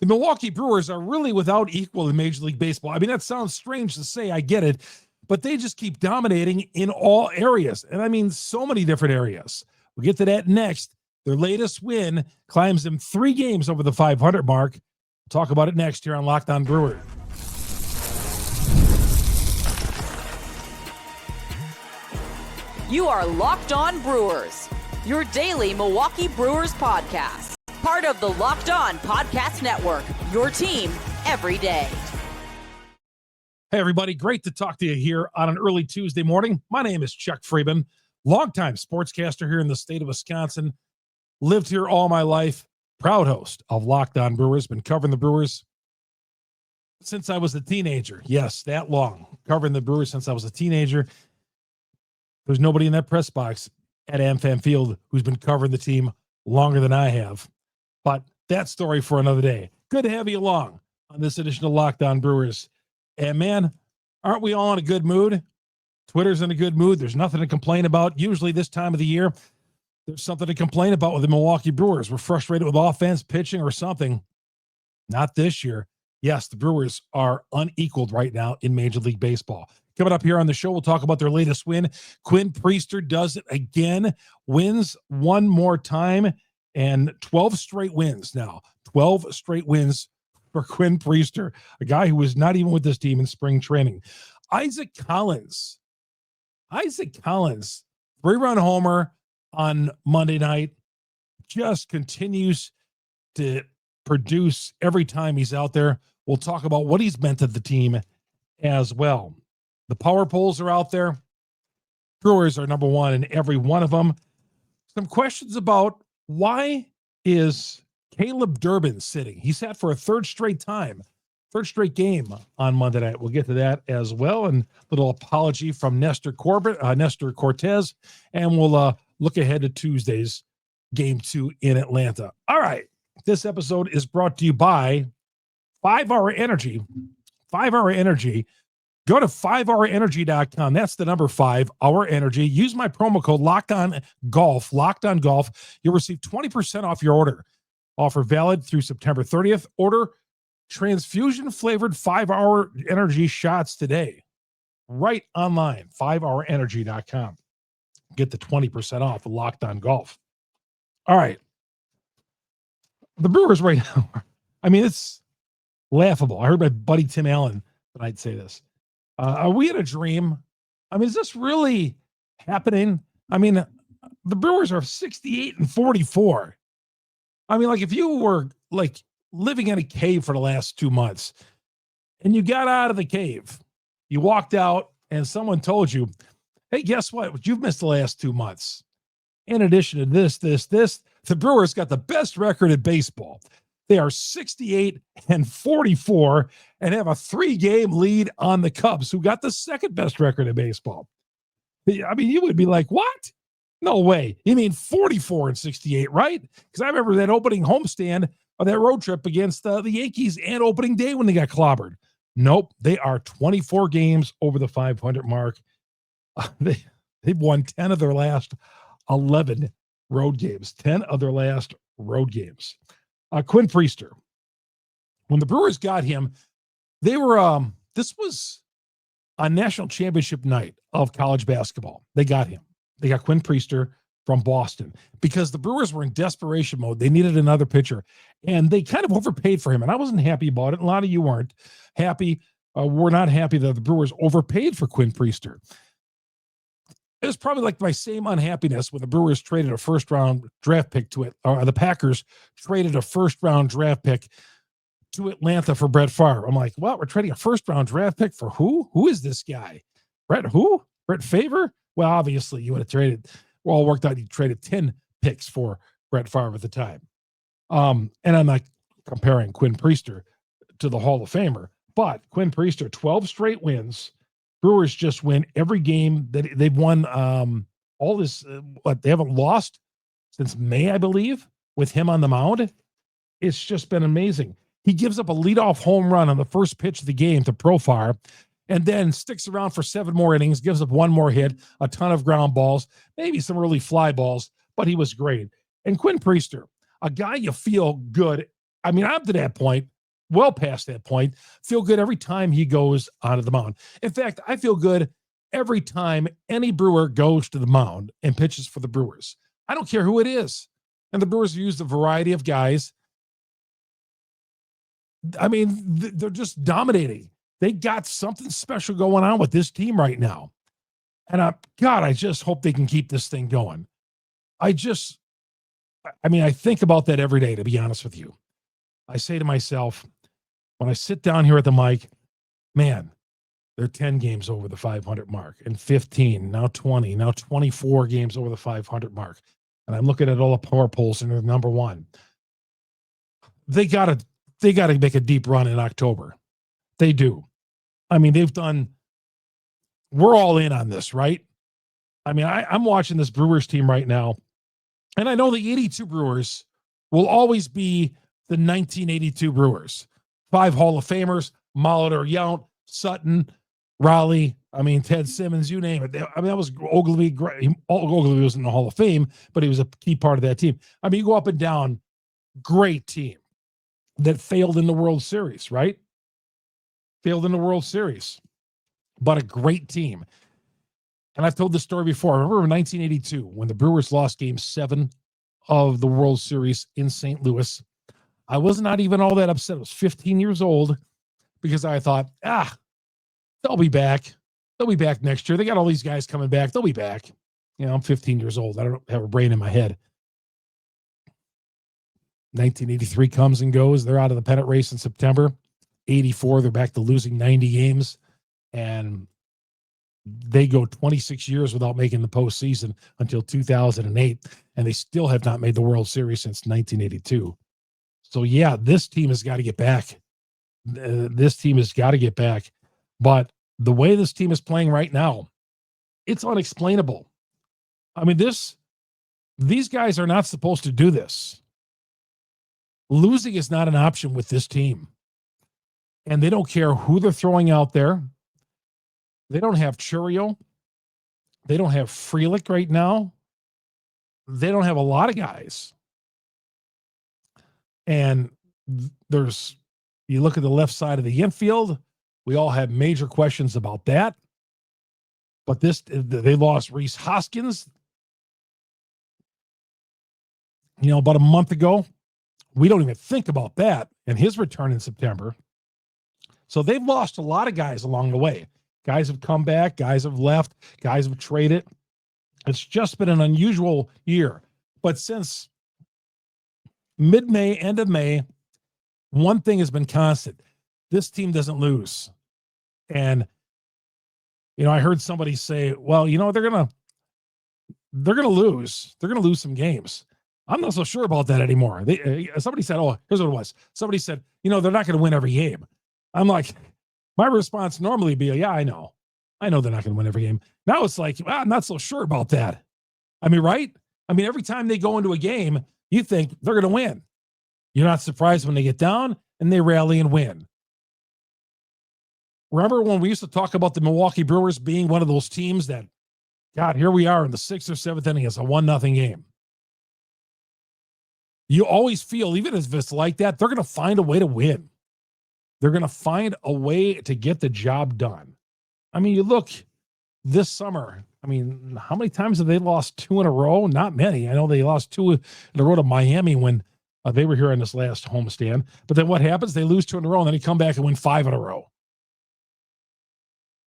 The Milwaukee Brewers are really without equal in Major League Baseball. I mean, that sounds strange to say, I get it, but they just keep dominating in all areas. And I mean, so many different areas. We'll get to that next. Their latest win climbs them 3 games over the 500 mark. We'll talk about it next here on Locked On Brewers. You are Locked On Brewers, your daily Milwaukee Brewers podcast. Part of the Locked On Podcast Network, your team every day. Hey, everybody. Great to talk to you here on an early Tuesday morning. My name is Chuck Freimund, longtime sportscaster here in the state of Wisconsin. Lived here all my life. Proud host of Locked On Brewers. Been covering the Brewers since I was a teenager. Yes, that long. Covering the Brewers since I was a teenager. There's nobody in that press box at AmFam Field who's been covering the team longer than I have. But that story for another day. Good to have you along on this edition of Locked On Brewers. And man, aren't we all in a good mood? Twitter's in a good mood. There's nothing to complain about. Usually this time of the year, there's something to complain about with the Milwaukee Brewers. We're frustrated with offense, pitching, or something. Not this year. Yes, the Brewers are unequaled right now in Major League Baseball. Coming up here on the show, we'll talk about their latest win. Quinn Priester does it again, wins one more time, and 12 straight wins now. 12 straight wins for Quinn Priester, a guy who was not even with this team in spring training. Isaac Collins, 3-run homer on Monday night, just continues to produce every time he's out there. We'll talk about what he's meant to the team as well. The power polls are out there. Brewers are number one in every one of them. Some questions about why is Caleb Durban sitting? He sat for a third straight game on Monday night. We'll get to that as well. And a little apology from Nestor Cortez. And we'll look ahead to Tuesday's Game 2 in Atlanta. All right. This episode is brought to you by 5-Hour Energy. 5-Hour Energy. Go to 5hourenergy.com. That's the number 5-Hour Energy. Use my promo code Locked On Golf. You'll receive 20% off your order. Offer valid through September 30th. Order transfusion-flavored 5-Hour Energy shots today. Right online, 5hourenergy.com. Get the 20% off of Locked On Golf. All right. The Brewers right now, I mean, it's laughable. I heard my buddy Tim Allen tonight say this. Are we in a dream? I mean, is this really happening? I mean, the Brewers are 68-44. I mean, like if you were like living in a cave for the last 2 months and you got out of the cave, you walked out and someone told you, hey, guess what? You've missed the last 2 months. In addition to this, the Brewers got the best record in baseball. They are 68-44 and have a 3-game lead on the Cubs, who got the second best record in baseball. I mean, you would be like, what? No way. You mean 44-68, right? Because I remember that opening homestand of that road trip against the Yankees and opening day when they got clobbered. Nope. They are 24 games over the 500 mark. They've won 10 of their last 11 road games. 10 of their last road games. Quinn Priester. When the Brewers got him, they were, this was a national championship night of college basketball. They got him. They got Quinn Priester from Boston because the Brewers were in desperation mode. They needed another pitcher, and they kind of overpaid for him. And I wasn't happy about it. A lot of you weren't happy. We're not happy that the Brewers overpaid for Quinn Priester. It was probably like my same unhappiness when the Brewers traded a first-round draft pick to it, or the Packers traded a first-round draft pick to Atlanta for Brett Favre. I'm like, well, we're trading a first-round draft pick for who? Who is this guy? Brett who? Brett Favre? Well, obviously, you would have traded, well, worked out, you traded 10 picks for Brett Favre at the time. And I'm not comparing Quinn Priester to the Hall of Famer, but Quinn Priester, 12 straight wins. Brewers just win every game that they've won. All this, they haven't lost since May, I believe, with him on the mound. It's just been amazing. He gives up a leadoff home run on the first pitch of the game to Profar, and then sticks around for 7 more innings, gives up 1 more hit, a ton of ground balls, maybe some early fly balls, but he was great. And Quinn Priester, a guy you feel good. I mean, I'm to that point. well past that point. Feel good every time he goes onto the mound. In fact, I feel good every time any Brewer goes to the mound and pitches for the Brewers. I don't care who it is. And the Brewers have used a variety of guys. I mean, they're just dominating. They got something special going on with this team right now. And I just hope they can keep this thing going. I think about that every day, to be honest with you. I say to myself, when I sit down here at the mic, man, they're 10 games over the 500 mark, and 15, now 20, now 24 games over the 500 mark. And I'm looking at all the power polls, and they're number one. They got to make a deep run in October. They do. I mean, we're all in on this, right? I mean, I'm watching this Brewers team right now, and I know the 82 Brewers will always be the 1982 Brewers. 5 Hall of Famers, Molitor, Yount, Sutton, Raleigh, Ted Simmons, you name it. That was Ogilvy. Ogilvy was in the Hall of Fame, but he was a key part of that team. You go up and down, great team that failed in the World Series, right? Failed in the World Series, but a great team. And I've told this story before. I remember in 1982 when the Brewers lost Game 7 of the World Series in St. Louis. I was not even all that upset. I was 15 years old because I thought, they'll be back. They'll be back next year. They got all these guys coming back. They'll be back. I'm 15 years old. I don't have a brain in my head. 1983 comes and goes. They're out of the pennant race in September. 84, they're back to losing 90 games. And they go 26 years without making the postseason until 2008. And they still have not made the World Series since 1982. So, yeah, this team has got to get back. This team has got to get back. But the way this team is playing right now, it's unexplainable. These guys are not supposed to do this. Losing is not an option with this team. And they don't care who they're throwing out there. They don't have Churio. They don't have Frelick right now. They don't have a lot of guys. And you look at the left side of the infield, we all have major questions about that. But they lost Reese Hoskins, about a month ago. We don't even think about that and his return in September. So they've lost a lot of guys along the way. Guys have come back, guys have left, guys have traded. It's just been an unusual year. But since mid-May, end of May, one thing has been constant. This team doesn't lose. And, I heard somebody say, well, they're going to lose. They're going to lose some games. I'm not so sure about that anymore. Somebody said, here's what it was. Somebody said, they're not going to win every game. I'm like, my response normally be, yeah, I know they're not going to win every game. Now it's like, I'm not so sure about that. Right? Every time they go into a game, you think they're going to win. You're not surprised when they get down and they rally and win. Remember when we used to talk about the Milwaukee Brewers being one of those teams that, God, here we are in the 6th or 7th inning. It's a 1-0 game. You always feel, even if it's like that, they're going to find a way to win. They're going to find a way to get the job done. You look this summer, how many times have they lost 2 in a row? Not many. I know they lost 2 in a row to Miami when they were here on this last homestand. But then what happens? They lose 2 in a row, and then they come back and win 5 in a row.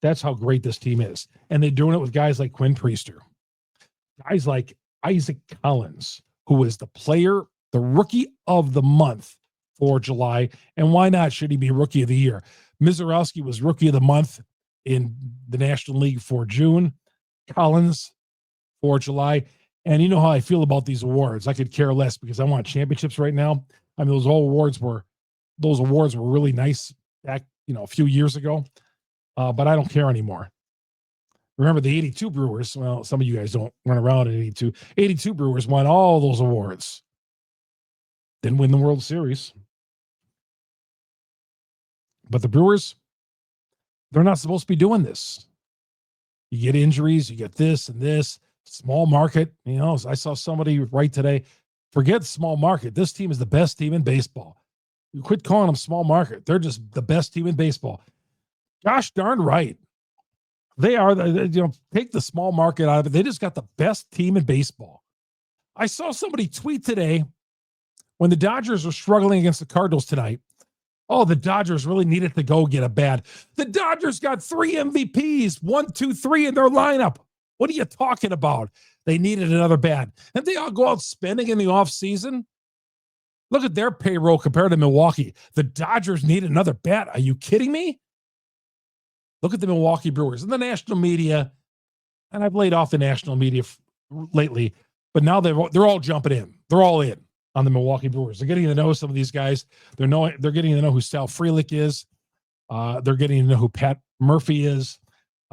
That's how great this team is. And they're doing it with guys like Quinn Priester. Guys like Isaac Collins, who is the rookie of the month for July. And why not? Should he be rookie of the year? Mizorowski was rookie of the month in the National League for June. Collins for July. And you know how I feel about these awards. I could care less because I want championships right now. Those awards were really nice back, a few years ago. But I don't care anymore. Remember the 82 Brewers. Well, some of you guys don't run around at 82. 82 Brewers won all those awards. Didn't win the World Series. But the Brewers, they're not supposed to be doing this. You get injuries, you get this and this. Small market. I saw somebody write today, forget small market. This team is the best team in baseball. Quit calling them small market. They're just the best team in baseball. Gosh darn right. They are, take the small market out of it. They just got the best team in baseball. I saw somebody tweet today when the Dodgers were struggling against the Cardinals tonight. Oh, the Dodgers really needed to go get a bat. The Dodgers got 3 MVPs, 1, 2, 3 in their lineup. What are you talking about? They needed another bat. And they all go out spending in the offseason. Look at their payroll compared to Milwaukee. The Dodgers need another bat. Are you kidding me? Look at the Milwaukee Brewers and the national media. And I've laid off the national media lately, but now they're all jumping in. They're all in on the Milwaukee Brewers. They're getting to know some of these guys. They're getting to know who Sal Frelick is. They're getting to know who Pat Murphy is.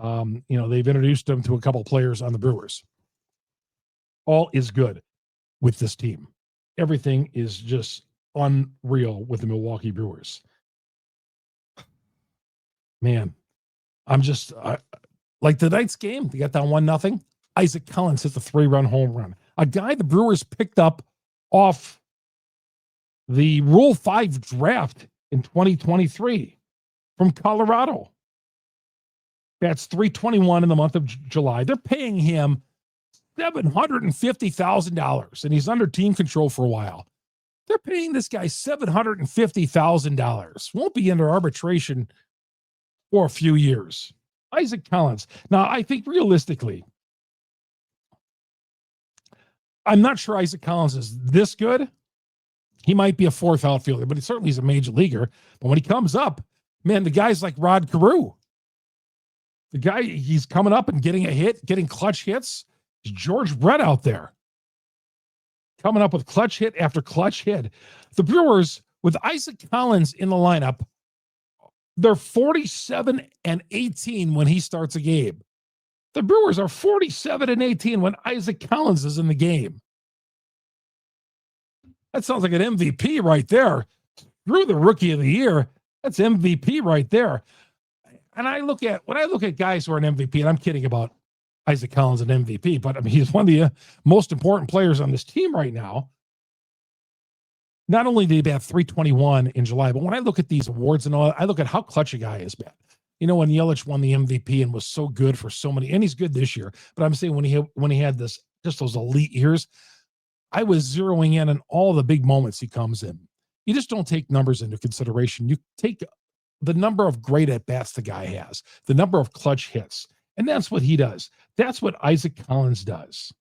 They've introduced them to a couple players on the Brewers. All is good with this team. Everything is just unreal with the Milwaukee Brewers. Man, I'm just like tonight's game. They got down 1-0. Isaac Collins hit the 3-run home run. A guy the Brewers picked up off the Rule 5 draft in 2023 from Colorado. That's $321 in the month of July. They're paying him $750,000, and he's under team control for a while. They're paying this guy $750,000. Won't be under arbitration for a few years. Isaac Collins. Now, I think realistically, I'm not sure Isaac Collins is this good. He might be a fourth outfielder, but he certainly is a major leaguer. But when he comes up, man, the guy's like Rod Carew. The guy, he's coming up and getting a hit, getting clutch hits. It's George Brett out there coming up with clutch hit after clutch hit. The Brewers, with Isaac Collins in the lineup, they're 47-18 when he starts a game. The Brewers are 47-18 when Isaac Collins is in the game. That sounds like an MVP right there. Through the Rookie of the Year, that's MVP right there. And when I look at guys who are an MVP, and I'm kidding about Isaac Collins, an MVP, but I mean, he's one of the most important players on this team right now. Not only did he have 321 in July, but when I look at these awards and all, I look at how clutch a guy is, man. When Yelich won the MVP and was so good for so many, and he's good this year, but I'm saying when he had those elite years, I was zeroing in on all the big moments he comes in. You just don't take numbers into consideration. You take the number of great at-bats the guy has, the number of clutch hits, and that's what he does. That's what Isaac Collins does.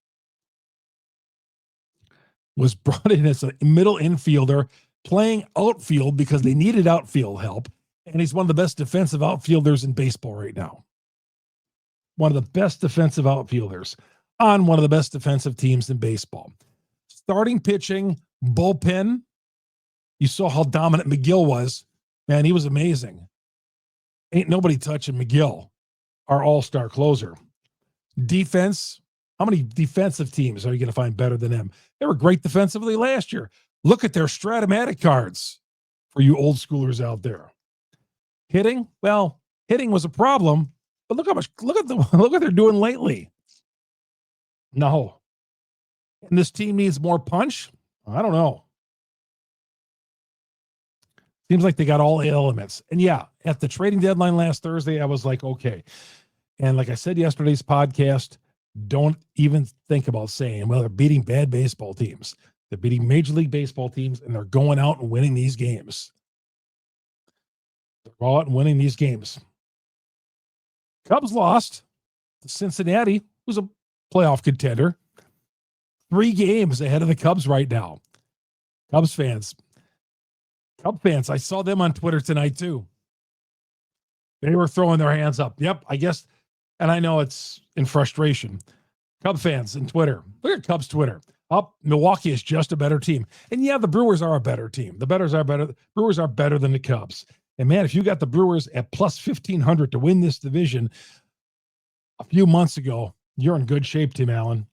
Was brought in as a middle infielder, playing outfield because they needed outfield help, and he's one of the best defensive outfielders in baseball right now. One of the best defensive outfielders on one of the best defensive teams in baseball. Starting pitching, bullpen. You saw how dominant McGill was. Man, he was amazing. Ain't nobody touching McGill, our all-star closer. Defense, how many defensive teams are you going to find better than them? They were great defensively last year. Look at their Stratomatic cards for you old schoolers out there. Hitting, well, hitting was a problem, but look what they're doing lately. No. And this team needs more punch? I don't know. Seems like they got all elements. And yeah, at the trading deadline last Thursday, I was like, okay. And like I said yesterday's podcast, don't even think about saying, well, they're beating bad baseball teams. They're beating Major League Baseball teams, and they're going out and winning these games. They're out and winning these games. Cubs lost to Cincinnati, who's a playoff contender. 3 games ahead of the Cubs right now. Cub fans, I saw them on Twitter tonight too. They were throwing their hands up. Yep, I guess, and I know it's in frustration. Cub fans in Twitter. Look at Cubs Twitter. Milwaukee is just a better team. And yeah, the Brewers are a better team. The Brewers are better than the Cubs. And man, if you got the Brewers at plus 1,500 to win this division a few months ago, you're in good shape, Tim Allen.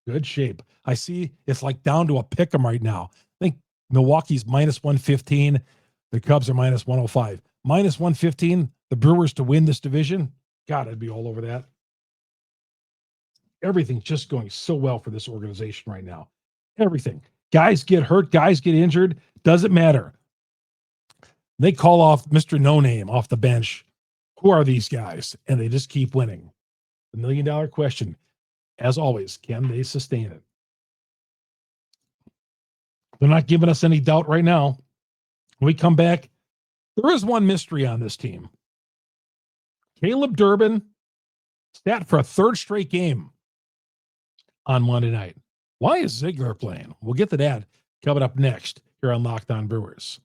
Good shape. I see it's like down to a pick 'em right now. I think Milwaukee's minus 115. The Cubs are minus 105. Minus 115, the Brewers to win this division. God, I'd be all over that. Everything's just going so well for this organization right now. Everything. Guys get hurt, guys get injured, doesn't matter. They call off Mr. No Name off the bench. Who are these guys? And they just keep winning. The $1 million question, as always, can they sustain it? They're not giving us any doubt right now. When we come back, there is one mystery on this team. Caleb Durban sat for a third straight game on Monday night. Why is Ziegler playing? We'll get to that coming up next here on Locked On Brewers.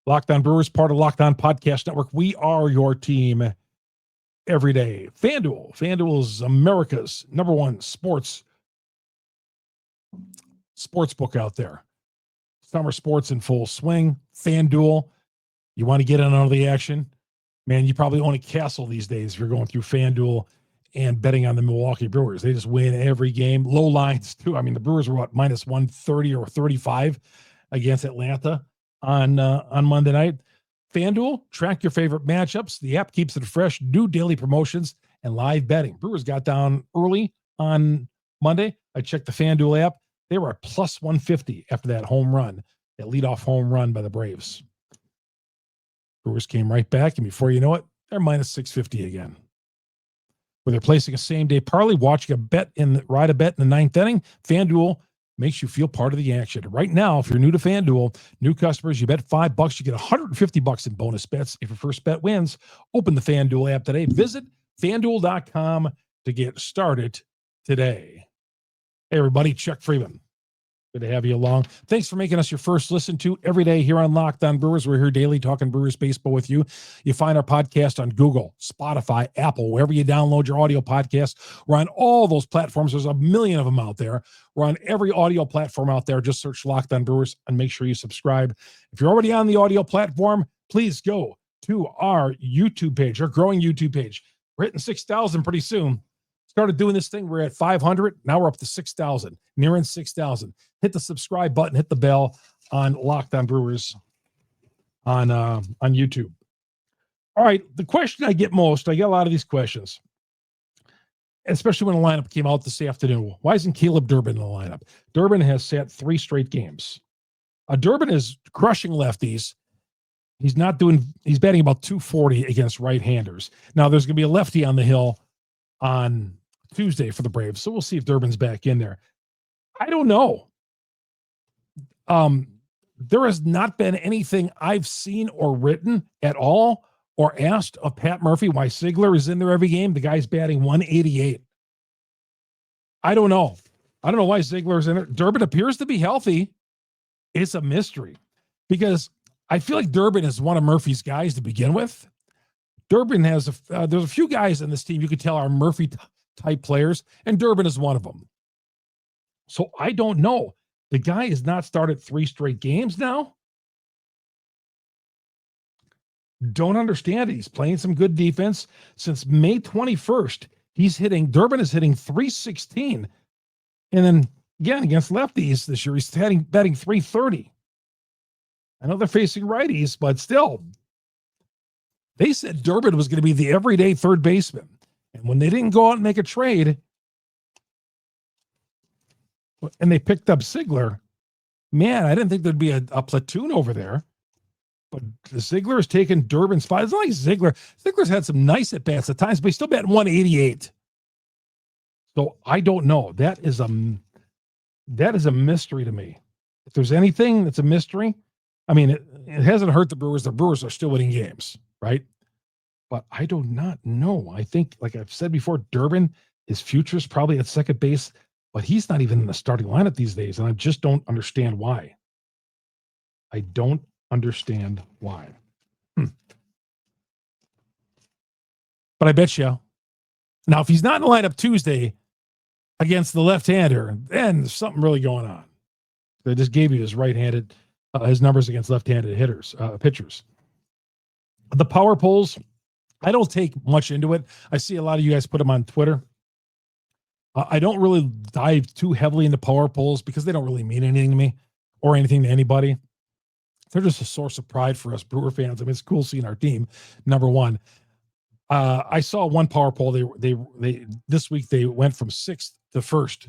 Locked On Brewers, part of Locked On Podcast Network. We are your team every day. FanDuel. FanDuel is America's #1 sportsbook out there. Summer sports in full swing. FanDuel. You want to get in on the action? Man, you probably own a castle these days if you're going through FanDuel and betting on the Milwaukee Brewers. They just win every game. Low lines, too. I mean, the Brewers were, what, minus 130 or 35 against Atlanta on Monday night. FanDuel, track your favorite matchups. The app keeps it fresh. New daily promotions and live betting. Brewers got down early on Monday. I checked the FanDuel app. They were at plus 150 after that home run, that leadoff home run by the Braves. Brewers came right back, and before you know it, they're minus 650 again. Where they're placing a same-day parlay, watching ride a bet in the ninth inning, FanDuel makes you feel part of the action. Right now, if you're new to FanDuel, new customers, you bet $5, you get $150 in bonus bets. If your first bet wins, open the FanDuel app today. Visit FanDuel.com to get started today. Hey, everybody, Chuck Freimund. Good to have you along. Thanks for making us your first listen to every day here on Locked On Brewers. We're here daily talking Brewers baseball with you. You find our podcast on Google, Spotify, Apple, wherever you download your audio podcast. We're on all those platforms. There's a million of them out there. We're on every audio platform out there. Just search Locked On Brewers and make sure you subscribe. If you're already on the audio platform, please go to our YouTube page, our growing YouTube page. We're hitting 6,000 pretty soon. Started doing this thing. We're at 500. Now we're up to 6,000, nearing 6,000. Hit the subscribe button, hit the bell on Locked On Brewers on YouTube. All right, the question I get most, I get a lot of these questions, especially when the lineup came out this afternoon. Why isn't Caleb Durban in the lineup? Durban has sat 3 straight games. Durban is crushing lefties. He's batting about 240 against right-handers. Now there's going to be a lefty on the hill on Tuesday for the Braves, so we'll see if Durban's back in there. I don't know. There has not been anything I've seen or written at all or asked of Pat Murphy why Ziegler is in there every game. The guy's batting 188. I don't know. I don't know why Ziegler's in it. Durban appears to be healthy. It's a mystery because I feel like Durban is one of Murphy's guys to begin with. Durban has there's a few guys on this team you could tell are Murphy type players, and Durban is one of them. So I don't know. The guy has not started 3 straight games now. Don't understand it. He's playing some good defense. Since May 21st, Durban is hitting 316. And then again, against lefties this year, he's batting 330. I know they're facing righties, but still, they said Durban was going to be the everyday third baseman. And when they didn't go out and make a trade, and they picked up Ziegler, man, I didn't think there'd be a platoon over there. But Ziegler has taken Durban's spot. It's not like Ziegler's had some nice at-bats at times, but he's still batting 188. So I don't know. That is a mystery to me. If there's anything that's a mystery, I mean, it hasn't hurt the Brewers. The Brewers are still winning games, right? But I do not know. I think, like I've said before, Durban, his future is probably at second base, but he's not even in the starting lineup these days, and I just don't understand why. I don't understand why. But I bet you. Now, if he's not in the lineup Tuesday against the left-hander, then there's something really going on. They just gave you his right-handed, his numbers against left-handed pitchers. The power polls, I don't take much into it. I see a lot of you guys put them on Twitter. I don't really dive too heavily into power polls because they don't really mean anything to me or anything to anybody. They're just a source of pride for us Brewer fans. I mean, it's cool seeing our team, number one. I saw one power poll. They this week they went from 6th to first.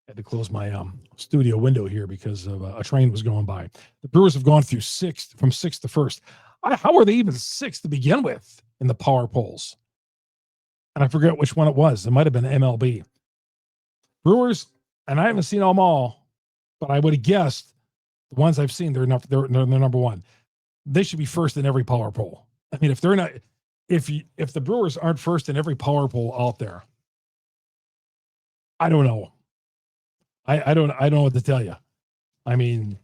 Had to close my studio window here because of a train was going by. The Brewers have gone through from sixth to first. How are they even sixth to begin with in the power polls? And I forget which one it was. It might have been MLB. Brewers, and I haven't seen them all, but I would have guessed the ones I've seen, they're number one. They should be first in every power poll. I mean, if they're not, if the Brewers aren't first in every power poll out there, I don't know. I don't know what to tell you. I mean,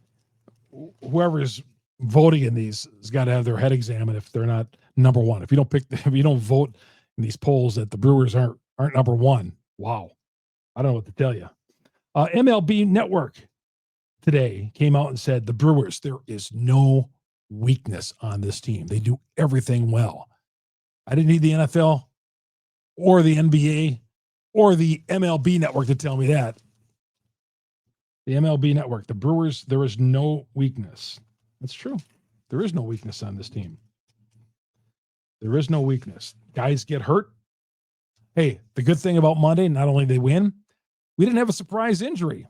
whoever's voting in these has got to have their head examined if they're not number one. If you don't vote in these polls that the Brewers aren't number one, wow. I don't know what to tell you. MLB Network today came out and said the Brewers, there is no weakness on this team. They do everything well. I didn't need the NFL or the NBA or the MLB Network to tell me that. The MLB Network, the Brewers, there is no weakness. That's true. There is no weakness on this team. There is no weakness. Guys get hurt. Hey, the good thing about Monday, not only they win, we didn't have a surprise injury.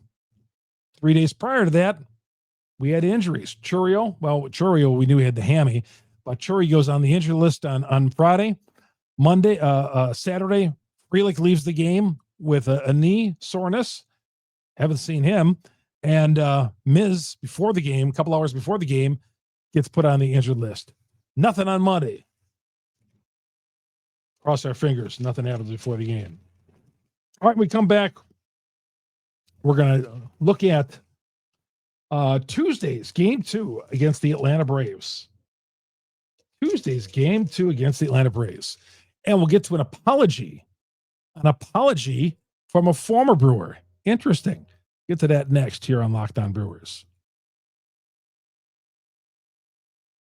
3 days prior to that, we had injuries. Churio, we knew he had the hammy, but Churio goes on the injury list on Friday. Saturday, Frelick leaves the game with a knee soreness. Haven't seen him. And Miz, before the game, a couple hours before the game, gets put on the injured list. Nothing on Monday. Cross our fingers. Nothing happens before the game. All right, we come back. We're going to look at Tuesday's Game 2 against the Atlanta Braves. Tuesday's Game 2 against the Atlanta Braves. And we'll get to an apology from a former Brewer. Interesting. Get to that next here on Locked On Brewers.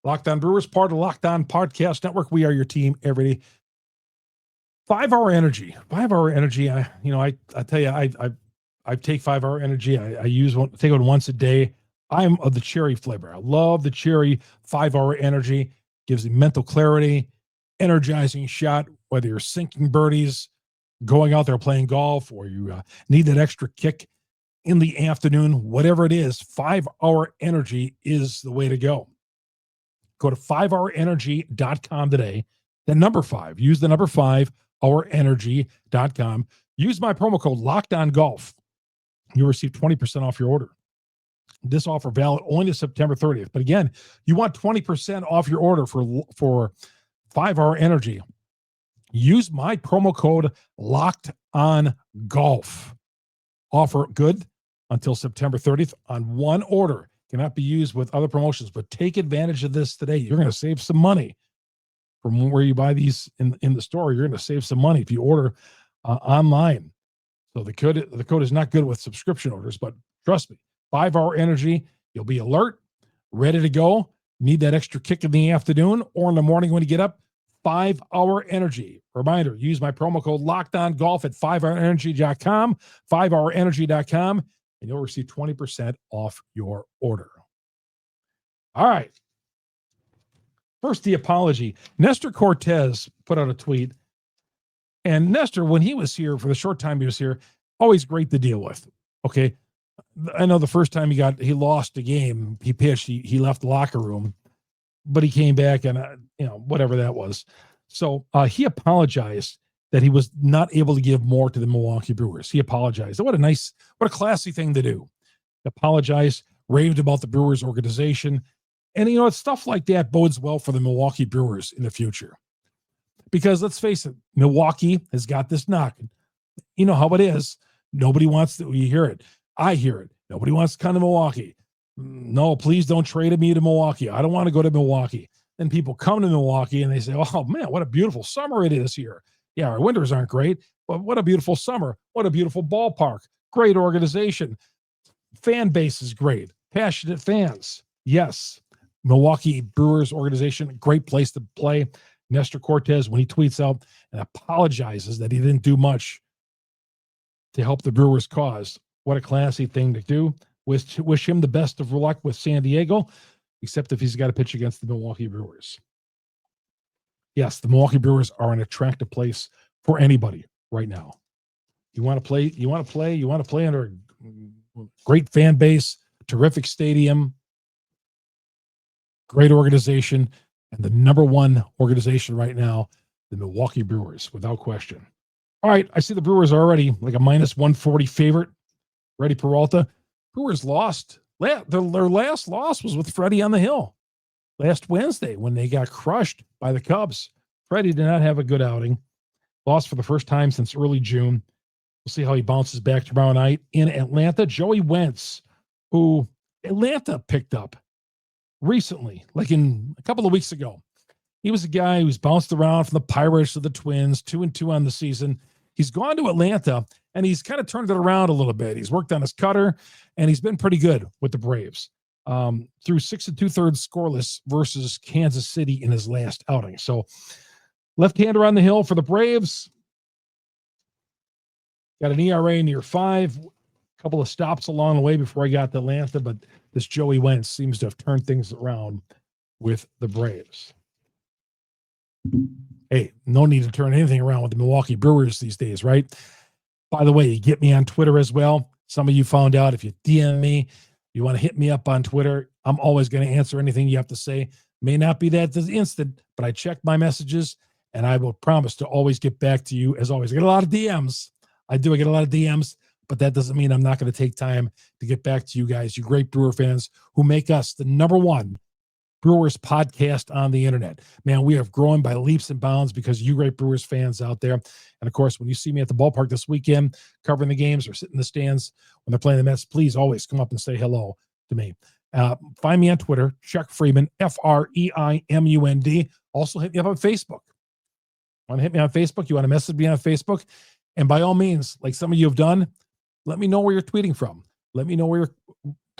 Locked On Brewers, part of the Locked On Podcast Network. We are your team every day. 5 Hour Energy. 5 Hour Energy. I tell you, I take 5 Hour Energy. I take it once a day. I'm of the cherry flavor. I love the cherry 5 Hour Energy. Gives you mental clarity, energizing shot, whether you're sinking birdies, going out there playing golf, or you need that extra kick in the afternoon, whatever it is, 5 Hour Energy is the way to go. Go to 5hourenergy.com today. The number 5. Use the number 5hourenergy.com. Use my promo code LOCKEDONGolf. You'll receive 20% off your order. This offer valid only to September 30th. But again, you want 20% off your order for 5 Hour Energy. Use my promo code LOCKEDONGolf. Offer good until September 30th on one order. Cannot be used with other promotions, but take advantage of this today. You're going to save some money from where you buy these in the store. You're going to save some money if you order online. So the code is not good with subscription orders, but trust me, 5 Hour Energy, you'll be alert, ready to go. Need that extra kick in the afternoon or in the morning when you get up. 5 Hour Energy. Reminder, use my promo code LOCKEDONGolf at 5hourenergy.com, 5hourenergy.com, and you'll receive 20% off your order. All right. First, the apology. Nestor Cortez put out a tweet. And Nestor, when he was here, for the short time he was here, always great to deal with. Okay. I know the first time he lost a game, he pitched, he left the locker room, but he came back and, whatever that was. So he apologized that he was not able to give more to the Milwaukee Brewers. He apologized. What a classy thing to do. Apologize, raved about the Brewers organization. And, it's stuff like that bodes well for the Milwaukee Brewers in the future. Because let's face it, Milwaukee has got this knock. You know how it is. Nobody wants to, you hear it. I hear it. Nobody wants to come to Milwaukee. No, please don't trade me to Milwaukee. I don't want to go to Milwaukee. Then people come to Milwaukee and they say, oh, man, what a beautiful summer it is here. Yeah, our winters aren't great, but what a beautiful summer. What a beautiful ballpark. Great organization. Fan base is great. Passionate fans. Yes. Milwaukee Brewers organization, great place to play. Nestor Cortez, when he tweets out and apologizes that he didn't do much to help the Brewers cause, what a classy thing to do. Wish him the best of luck with San Diego, except if he's got to pitch against the Milwaukee Brewers. Yes, the Milwaukee Brewers are an attractive place for anybody right now. You want to play under a great fan base, terrific stadium, great organization, and the number one organization right now, the Milwaukee Brewers, without question. All right, I see the Brewers are already like a minus 140 favorite. Ready, Peralta? Brewers lost. Their last loss was with Freddie on the Hill last Wednesday when they got crushed by the Cubs. Freddie did not have a good outing. Lost for the first time since early June. We'll see how he bounces back tomorrow night in Atlanta. Joey Wentz, who Atlanta picked up recently, like in a couple of weeks ago. He was a guy who's bounced around from the Pirates to the Twins, 2-2 on the season. He's gone to Atlanta, and he's kind of turned it around a little bit. He's worked on his cutter, and he's been pretty good with the Braves. Through 6 2/3 scoreless versus Kansas City in his last outing. So left-hander on the hill for the Braves. Got an ERA near 5. A couple of stops along the way before I got to Atlanta, but this Joey Wentz seems to have turned things around with the Braves. Hey, no need to turn anything around with the Milwaukee Brewers these days, right? By the way, you get me on Twitter as well. Some of you found out if you DM me, you want to hit me up on Twitter, I'm always going to answer anything you have to say. May not be that instant, but I check my messages, and I will promise to always get back to you. As always, I get a lot of DMs. I get a lot of DMs, but that doesn't mean I'm not going to take time to get back to you guys, you great Brewer fans who make us the number one Brewers podcast on the internet. Man, we have grown by leaps and bounds because you great Brewers fans out there. And of course, when you see me at the ballpark this weekend, covering the games or sitting in the stands when they're playing the Mets, please always come up and say hello to me. Find me on Twitter, Chuck Freimund, Freimund. Also hit me up on Facebook. Want to hit me on Facebook? You want to message me on Facebook? And by all means, like some of you have done, let me know where you're tweeting from. Let me know where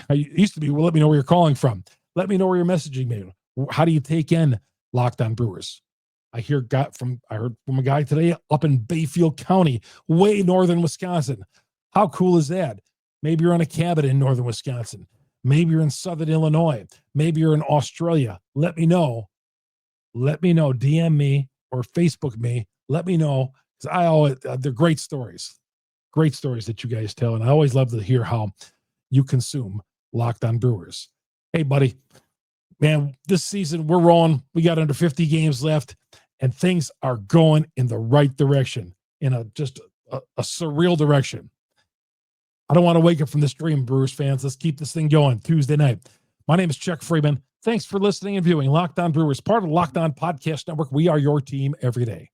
it used to be, well, let me know where you're calling from. Let me know where you're messaging me. How do you take in Locked On Brewers? I heard from a guy today up in Bayfield County, way northern Wisconsin. How cool is that? Maybe you're on a cabin in northern Wisconsin. Maybe you're in southern Illinois. Maybe you're in Australia. Let me know. Let me know. DM me or Facebook me. Let me know, because they're great stories. Great stories that you guys tell, and I always love to hear how you consume Locked On Brewers. Hey, buddy, man, this season we're rolling. We got under 50 games left, and things are going in the right direction, in a surreal direction. I don't want to wake up from this dream, Brewers fans. Let's keep this thing going Tuesday night. My name is Chuck Freimund. Thanks for listening and viewing Locked On Brewers, part of the Locked On Podcast Network. We are your team every day.